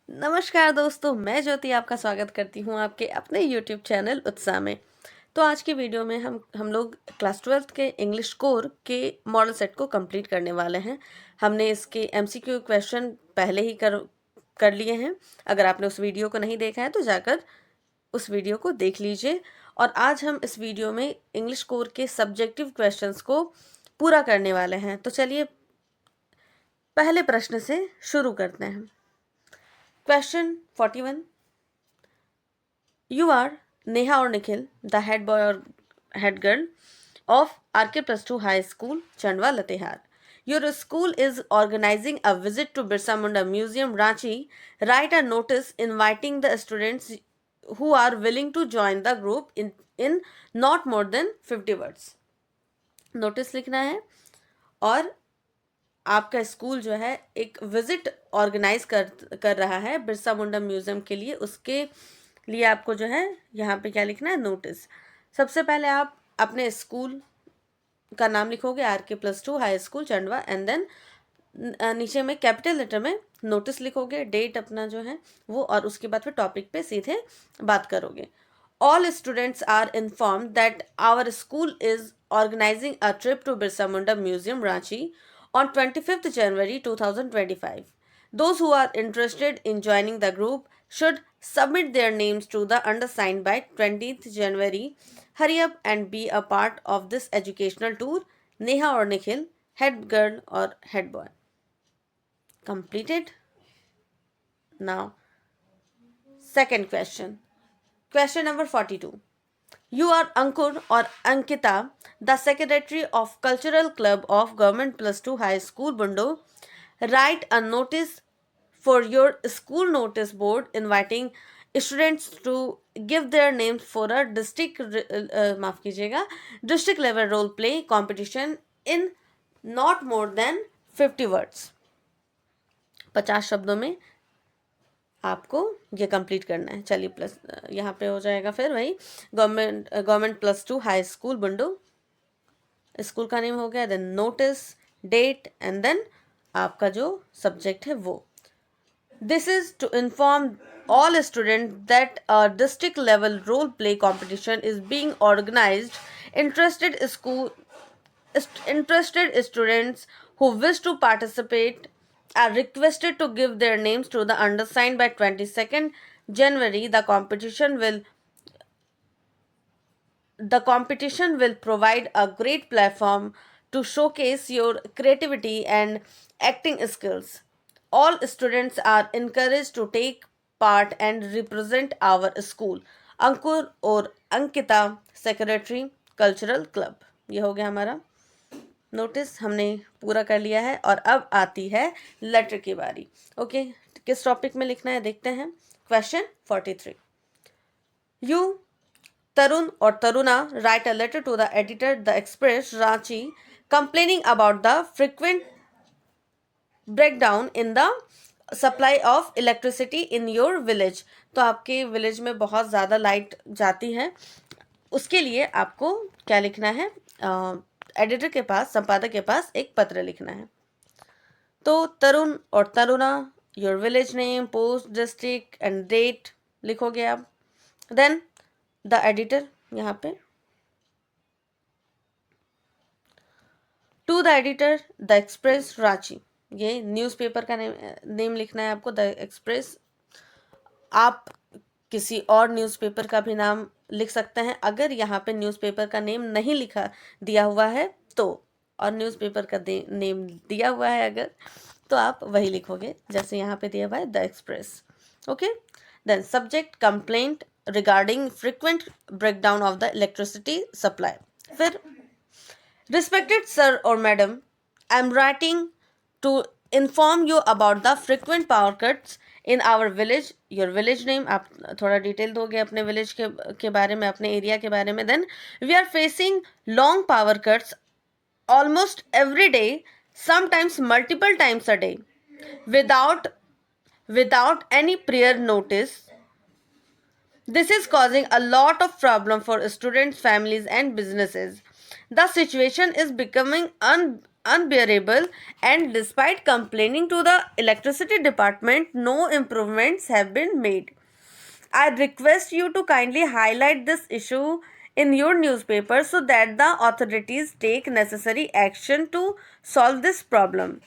नमस्कार दोस्तों, मैं ज्योति आपका स्वागत करती हूँ आपके अपने यूट्यूब चैनल उत्साह में। तो आज की वीडियो में हम लोग क्लास 12th के इंग्लिश कोर के मॉडल सेट को कंप्लीट करने वाले हैं। हमने इसके एमसीक्यू क्वेश्चन पहले ही कर लिए हैं। अगर आपने उस वीडियो को नहीं देखा है तो जाकर उस वीडियो को देख लीजिए। और आज हम इस वीडियो में इंग्लिश कोर के सब्जेक्टिव क्वेश्चंस को पूरा करने वाले हैं। तो चलिए पहले प्रश्न से शुरू करते हैं। Question 41. You are Neha or Nikhil, the head boy or head girl of RK Plus 2 High School, Chandwa, Latehar. Your school is organizing a visit to Birsa Munda Museum, Ranchi. Write a notice inviting the students who are willing to join the group in not more than 50 words. Notice लिखना है और आपका school जो है एक visit organise कर रहा है बिरसा मुंडा म्यूजियम के लिए। उसके लिए आपको जो है यहाँ पे क्या लिखना है, नोटिस। सबसे पहले आप अपने स्कूल का नाम लिखोगे, RK+2 high school Chandwa, and then नीचे में कैपिटल लेटर में नोटिस लिखोगे, डेट अपना जो है वो, और उसके बाद फिर टॉपिक पे सीधे बात करोगे। All students are informed that our school is organizing a trip to Birsa Munda Museum, Ranchi on 25th January 2025. Those who are interested in joining the group should submit their names to the undersigned by 20th January. Hurry up and be a part of this educational tour. Neha or Nikhil, head girl or head boy. Completed? Now, second question. Question number 42. You are Ankur or Ankita, the secretary of Cultural Club of Government Plus 2 High School, Bundo. Write a notice for your school notice board inviting students to give their names for a district level role play competition in not more than 50 words. 50 शब्दों में आपको ये complete करना है। चलिए plus यहाँ पे हो जाएगा फिर वही government +2 high school Bundu, school का नेम हो गया, then notice, date, and then आपका जो सब्जेक्ट है वो। This is to inform all students that a district level role play competition is being organized. Interested students who wish to participate are requested to give their names to the undersigned by 22nd January. The competition will provide a great platform to showcase your creativity and acting skills. All students are encouraged to take part and represent our school. अंकुर और Ankita, secretary cultural club. ये हो गया हमारा notice, हमने पूरा कर लिया है। और अब आती है लेटर की बारी। ओके, किस टॉपिक में लिखना है देखते हैं। क्वेश्चन 43. यू तरुण और Taruna write a letter to the editor the Express Ranchi complaining about the frequent breakdown in the supply of electricity in your village. तो आपके विलेज में बहुत ज़्यादा लाइट जाती है, उसके लिए आपको क्या लिखना है, एडिटर के पास, संपादक के पास एक पत्र लिखना है। तो तरुण और Taruna, your village name, post, district and date लिखोगे आप। देन द एडिटर, यहाँ पे to the editor the Express Ranchi, ये न्यूज़पेपर का नेम लिखना है आपको, द एक्सप्रेस। आप किसी और न्यूज़पेपर का भी नाम लिख सकते हैं अगर यहाँ पे न्यूज़पेपर का नेम नहीं लिखा दिया हुआ है तो, और न्यूज़पेपर का नेम दिया हुआ है अगर, तो आप वही लिखोगे जैसे यहाँ पे दिया हुआ है, the Express. Okay, then subject complaint regarding frequent breakdown of the electricity supply. फिर रिस्पेक्टेड सर और madam, I am writing to inform you about the frequent power cuts in our village. Your village name, आप थोड़ा detail दोगे अपने village के बारे में, अपने एरिया के बारे में। Then we are facing long power cuts almost every day, sometimes multiple times a day, without any prior notice. This is causing a lot of problem for students, families and businesses. The situation is becoming unbearable, and despite complaining to the electricity department, no improvements have been made. I request you to kindly highlight this issue in your newspaper so that the authorities take necessary action to solve this problem.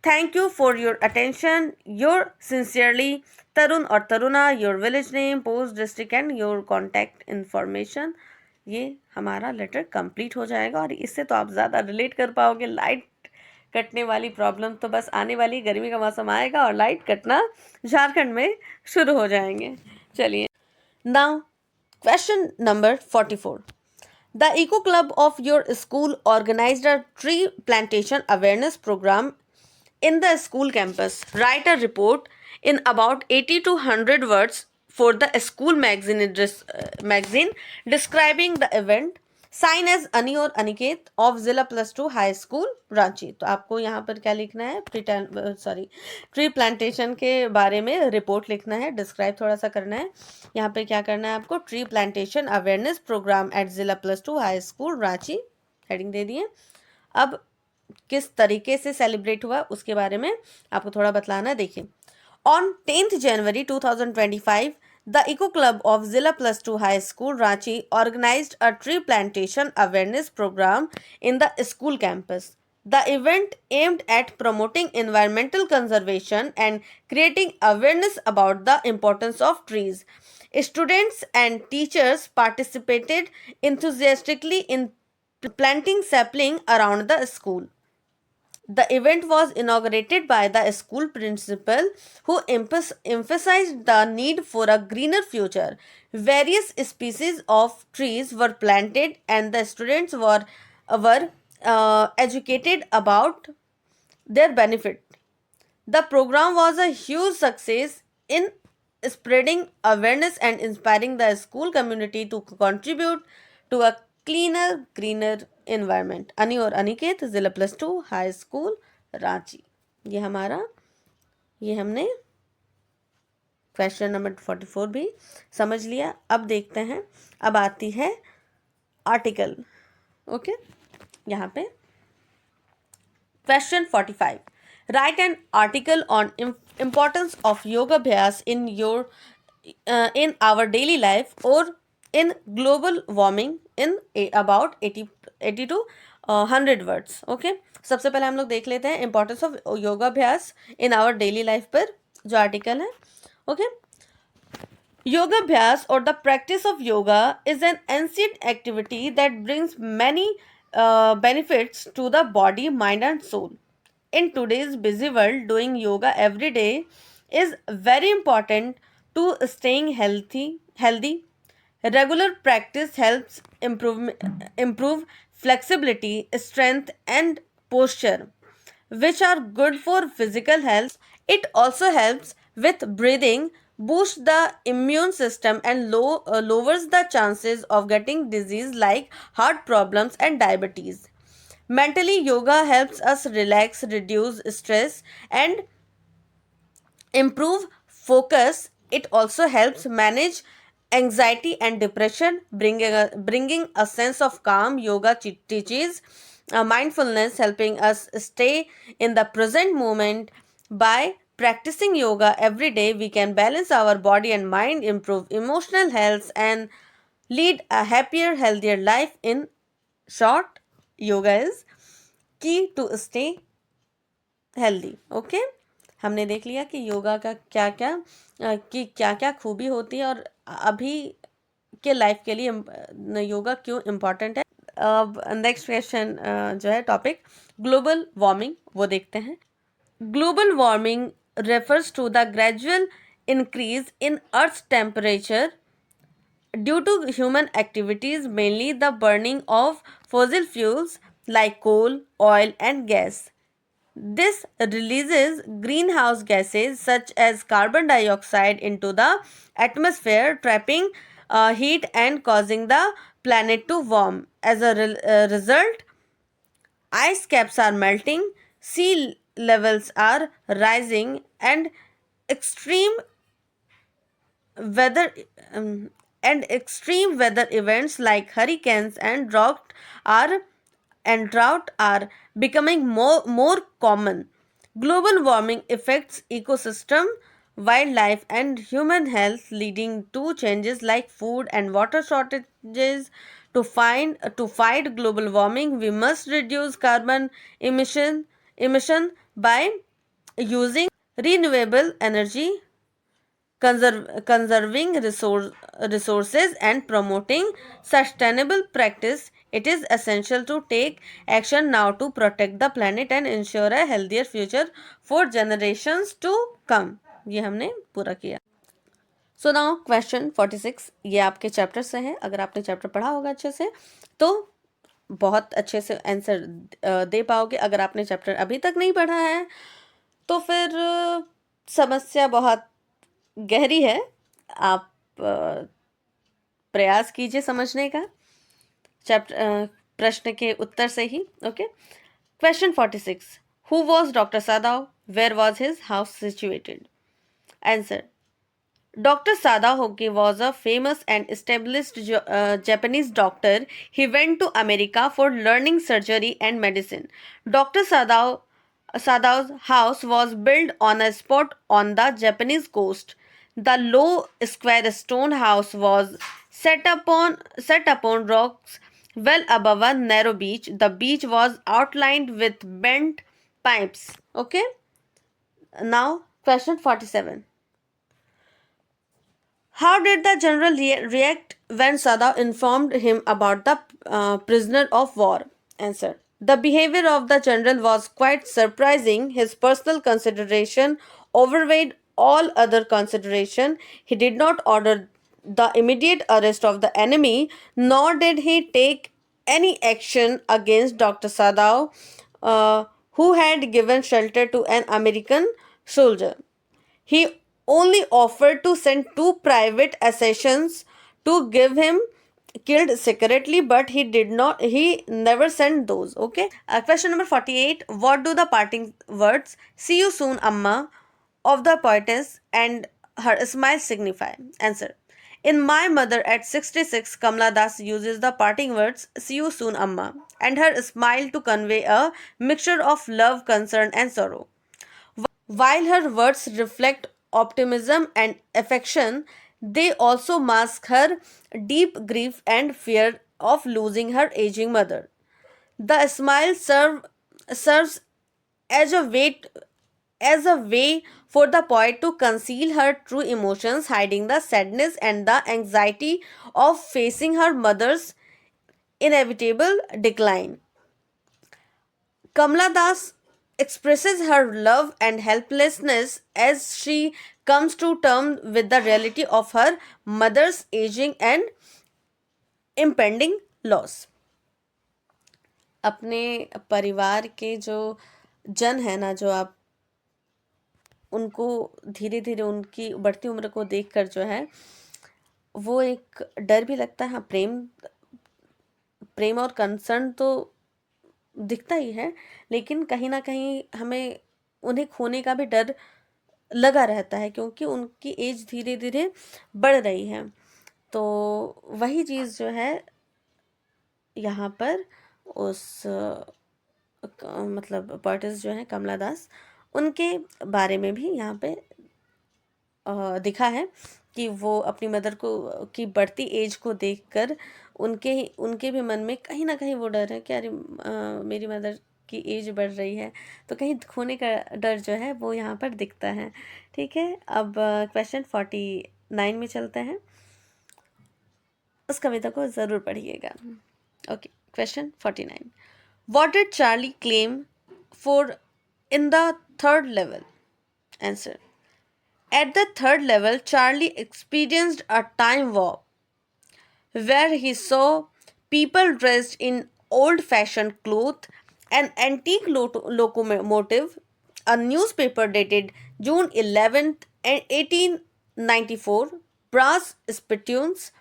Thank you for your attention. Your sincerely Tarun or Taruna, your village name, post, district and your contact information. ये हमारा letter complete हो जाएगा और इससे तो आप ज़्यादा relate कर पाओगे. लाइट कटने वाली प्रॉब्लम तो बस आने वाली गर्मी का मौसम आएगा और लाइट कटना झारखंड में शुरू हो जाएंगे. चलिए, now question number 44. The Eco Club of your school organized a tree plantation awareness program in the school campus. Write a report in about 80 to 100 words for the school magazine describing the event. Sign as Ani और Aniket of जिला +2 high school Ranchi. तो आपको यहाँ पर क्या लिखना है, tree plantation के बारे में रिपोर्ट लिखना है, डिस्क्राइब थोड़ा सा करना है. यहाँ पे क्या करना है आपको, tree plantation awareness programme at जिला +2 हाई स्कूल रांची, हेडिंग दे दिए. अब किस तरीके से सेलिब्रेट हुआ उसके बारे में आपको थोड़ा बतलाना. देखिए, on 10th January 2025, the Eco Club of Zilla +2 High School Ranchi organized a tree plantation awareness program in the school campus. The event aimed at promoting environmental conservation and creating awareness about the importance of trees. Students and teachers participated enthusiastically in planting sapling around the school. The event was inaugurated by the school principal, who emphasized the need for a greener future. Various species of trees were planted, and the students were educated about their benefit. The program was a huge success in spreading awareness and inspiring the school community to contribute to a cleaner greener environment. अनी और अनिकेत, जिला +2 high school Ranchi. ये हमने question number 44 भी समझ लिया. अब देखते हैं, अब आती है आर्टिकल. ओके, यहाँ पे question 45. Right an article on importance of योगाभ्यास in our daily life or in global warming in about 80 to 100 words. Okay, सबसे पहले हम लोग देख लेते हैं इंपॉर्टेंस ऑफ योगाभ्यास इन आवर डेली लाइफ पर जो आर्टिकल है. ओके, योगाभ्यास or the practice of yoga is an ancient activity that brings many benefits to the body, mind and soul. In today's busy world, doing yoga every day is very important to staying healthy. Regular practice helps improve flexibility, strength and posture, which are good for physical health. It also helps with breathing, boosts the immune system and lowers the chances of getting disease like heart problems and diabetes. Mentally, yoga helps us relax, reduce stress and improve focus. It also helps manage anxiety and depression, bringing a sense of calm. Yoga teaches mindfulness, helping us stay in the present moment. By practicing yoga every day, we can balance our body and mind, improve emotional health, and lead a happier, healthier life. In short, yoga is key to stay healthy. Okay, हमने देख लिया कि योगा का क्या क्या खूबी होती है और अभी के लाइफ के लिए योगा क्यों इम्पॉर्टेंट है. नेक्स्ट क्वेश्चन जो है टॉपिक ग्लोबल वार्मिंग, वो देखते हैं. Global warming refers to the gradual increase in Earth's temperature due to human activities, mainly the burning of fossil fuels like coal, oil and gas. This releases greenhouse gases such as carbon dioxide into the atmosphere, trapping heat and causing the planet to warm. As a result, ice caps are melting, sea levels are rising, and extreme weather extreme weather events like hurricanes and drought are and drought are becoming more common. Global warming affects ecosystem, wildlife, and human health, leading to changes like food and water shortages. To fight global warming, we must reduce carbon emission by using renewable energy, conserving resources, and promoting sustainable practice. It is essential to take action now to protect the planet and ensure a healthier future for generations to come. ये हमने पूरा किया. So now question 46, ये आपके chapter से है. अगर आपने चैप्टर पढ़ा होगा अच्छे से तो बहुत अच्छे से आंसर दे पाओगे. अगर आपने चैप्टर अभी तक नहीं पढ़ा है तो फिर समस्या बहुत गहरी है. आप प्रयास कीजिए समझने का चैप्टर प्रश्न के उत्तर से ही. Okay. Question 46, who was doctor सादाव, where was his house situated? Answer, Dr. Sadahoki was a famous and established Japanese doctor. He went to America for learning surgery and medicine. Dr. Sadao's house was built on a spot on the Japanese coast. The low square stone house was set upon rocks well above a narrow beach. The beach was outlined with bent pipes. Okay. Now question 47. How did the general react when Sadav informed him about the prisoner of war? Answer, the behavior of the general was quite surprising. His personal consideration overweighed all other consideration. He did not order the immediate arrest of the enemy, nor did he take any action against Dr. Sadav, who had given shelter to an American soldier. He only offered to send 2 private assassins to give him killed secretly, but he never sent those. Okay. Question number 48, what do the parting words "see you soon amma" of the poetess and her smile signify? Answer, in My Mother at 66, Kamala Das uses the parting words "see you soon amma" and her smile to convey a mixture of love, concern, and sorrow. While her words reflect optimism and affection, they also mask her deep grief and fear of losing her aging mother. The smile serves as a way for the poet to conceal her true emotions, hiding the sadness and the anxiety of facing her mother's inevitable decline. Kamala Das expresses her love and helplessness as she comes to terms with the reality of her mother's aging and impending loss. अपने परिवार के जो जन है ना, जो आप उनको धीरे धीरे उनकी बढ़ती उम्र को देखकर जो है वो एक डर भी लगता है. हाँ, प्रेम और कंसर्न तो दिखता ही है, लेकिन कहीं ना कहीं हमें उन्हें खोने का भी डर लगा रहता है क्योंकि उनकी एज धीरे धीरे बढ़ रही है. तो वही चीज़ जो है यहाँ पर उस मतलब पोएट्स जो है कमला दास, उनके बारे में भी यहाँ पे दिखा है कि वो अपनी मदर को की बढ़ती एज को देखकर उनके भी मन में कहीं ना कहीं वो डर है कि अरे मेरी मदर की एज बढ़ रही है, तो कहीं खोने का डर जो है वो यहाँ पर दिखता है. ठीक है. अब क्वेश्चन 49 में चलते हैं. उस कविता को ज़रूर पढ़िएगा. Okay. Question 49, what did Charlie claim for in the third level? Answer, at the third level, Charlie experienced a time warp where he saw people dressed in old-fashioned clothes, an antique locomotive, a newspaper dated June 11th, 1894, brass spittoons,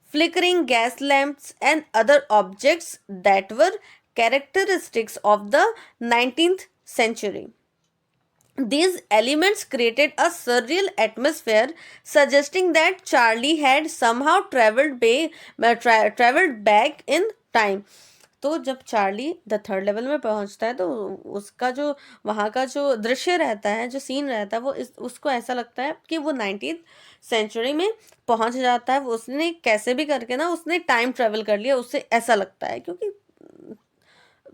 flickering gas lamps, and other objects that were characteristics of the 19th century. These elements created a surreal atmosphere, suggesting that Charlie had somehow traveled back in time. तो जब Charlie the third level में पहुंचता है तो उसका जो वहाँ का जो दृश्य रहता है, जो सीन रहता है, वो उसको ऐसा लगता है कि वो 19th सेंचुरी में पहुंच जाता है। वो उसने कैसे भी करके ना उसने टाइम ट्रेवल कर लिया, उससे ऐसा लगता है, क्योंकि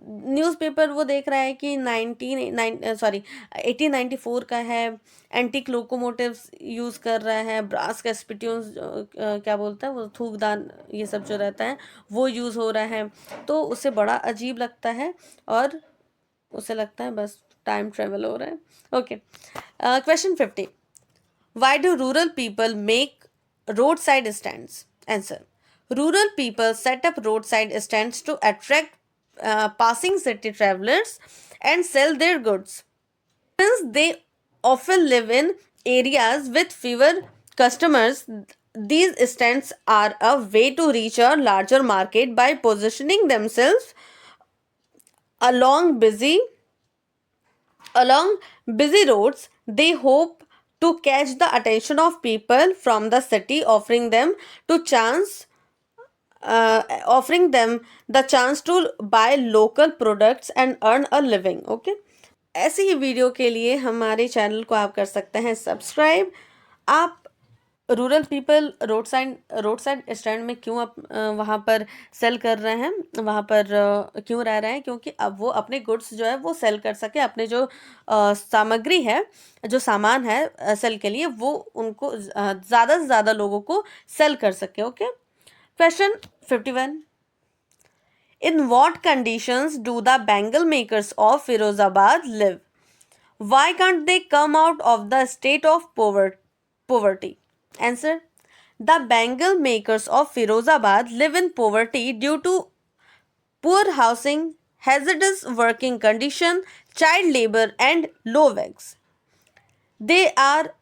न्यूज़पेपर वो देख रहा है कि 1894 का है, एंटीक लोकोमोटिव्स यूज़ कर रहा है, ब्रास का स्पिट्यून्स क्या बोलता है वो, थूकदान, ये सब जो रहता है वो यूज़ हो रहा है। तो उसे बड़ा अजीब लगता है और उसे लगता है बस टाइम ट्रेवल हो रहा है। Okay, question 50, why do rural people make road side stands? Answer, rural people set up roadside stands to attract passing city travelers and sell their goods. Since they often live in areas with fewer customers, these stands are a way to reach a larger market by positioning themselves along busy roads. They hope to catch the attention of people from the city, offering them the chance to buy local products and earn a living. Okay, ऐसी ही video के लिए हमारे channel को आप कर सकते हैं subscribe. आप rural people road side stand में क्यों वहाँ पर सेल कर रहे हैं, वहाँ पर क्यों रह रहे हैं? क्योंकि अब वो अपने गुड्स जो है वो सेल कर सके, अपने जो सामग्री है, जो सामान है सेल के लिए, वो उनको ज़्यादा से ज़्यादा लोगों को सेल कर सके। Okay, question 51, in what conditions do the bangle makers of Firozabad live? Why can't they come out of the state of poverty? Answer, the bangle makers of Firozabad live in poverty due to poor housing, hazardous working condition, child labor and low wages. They are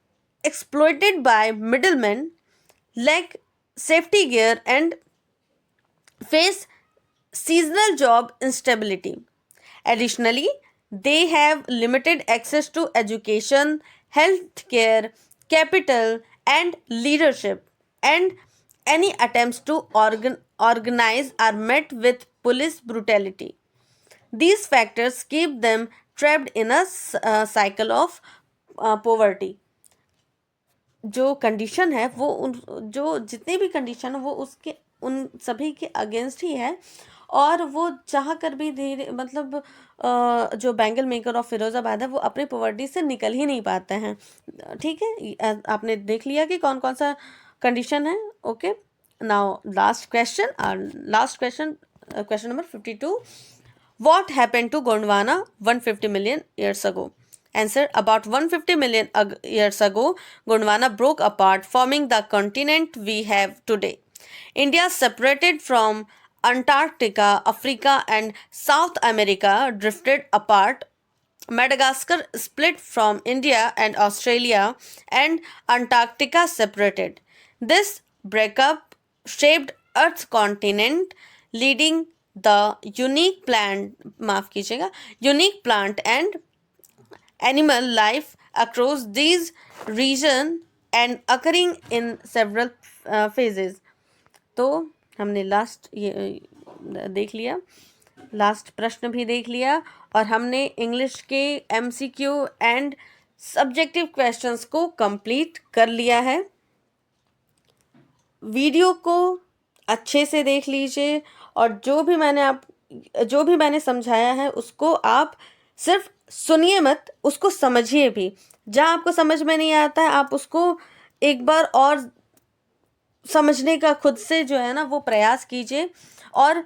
exploited by middlemen, lack safety gear and face seasonal job instability. Additionally, they have limited access to education, healthcare, capital, and leadership, and any attempts to organize are met with police brutality. These factors keep them trapped in a cycle of poverty. जो condition है वो जो जितनी भी condition है वो उसके उन सभी के अगेंस्ट ही है, और वो चाह कर भी धीरे मतलब जो बैंगल मेकर ऑफ फिरोज़ाबाद है वो अपनी पॉवर्टी से निकल ही नहीं पाते हैं। ठीक है, आपने देख लिया कि कौन कौन सा कंडीशन है। Okay, now last question number 52, what happened to Gondwana 150 million years ago? Answer, about 150 million years ago, Gondwana broke apart, forming the continent we have today. India separated from Antarctica, Africa, and South America drifted apart. Madagascar split from India and Australia, and Antarctica separated. This breakup shaped Earth's continent, leading the unique plant and animal life across these regions and occurring in several phases. तो हमने last ये देख लिया, last प्रश्न भी देख लिया, और हमने इंग्लिश के MCQ एंड सब्जेक्टिव क्वेश्चंस को कंप्लीट कर लिया है। वीडियो को अच्छे से देख लीजिए, और जो भी मैंने समझाया है उसको आप सिर्फ सुनिए मत, उसको समझिए भी। जहाँ आपको समझ में नहीं आता है आप उसको एक बार और समझने का खुद से जो है ना वो प्रयास कीजिए, और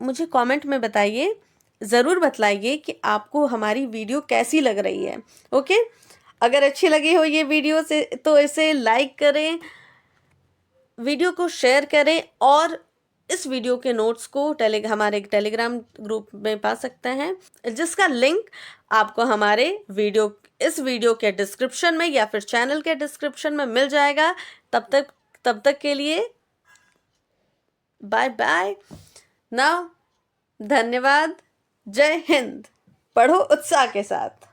मुझे कमेंट में बताइए, ज़रूर बतलाइए कि आपको हमारी वीडियो कैसी लग रही है। ओके, अगर अच्छी लगी हो ये वीडियो से तो इसे लाइक करें, वीडियो को शेयर करें, और इस वीडियो के नोट्स को हमारे टेलीग्राम ग्रुप में पा सकते हैं, जिसका लिंक आपको हमारे इस वीडियो के डिस्क्रिप्शन में या फिर चैनल के डिस्क्रिप्शन में मिल जाएगा। तब तक के लिए बाय बाय, ना धन्यवाद, जय हिंद, पढ़ो उत्साह के साथ।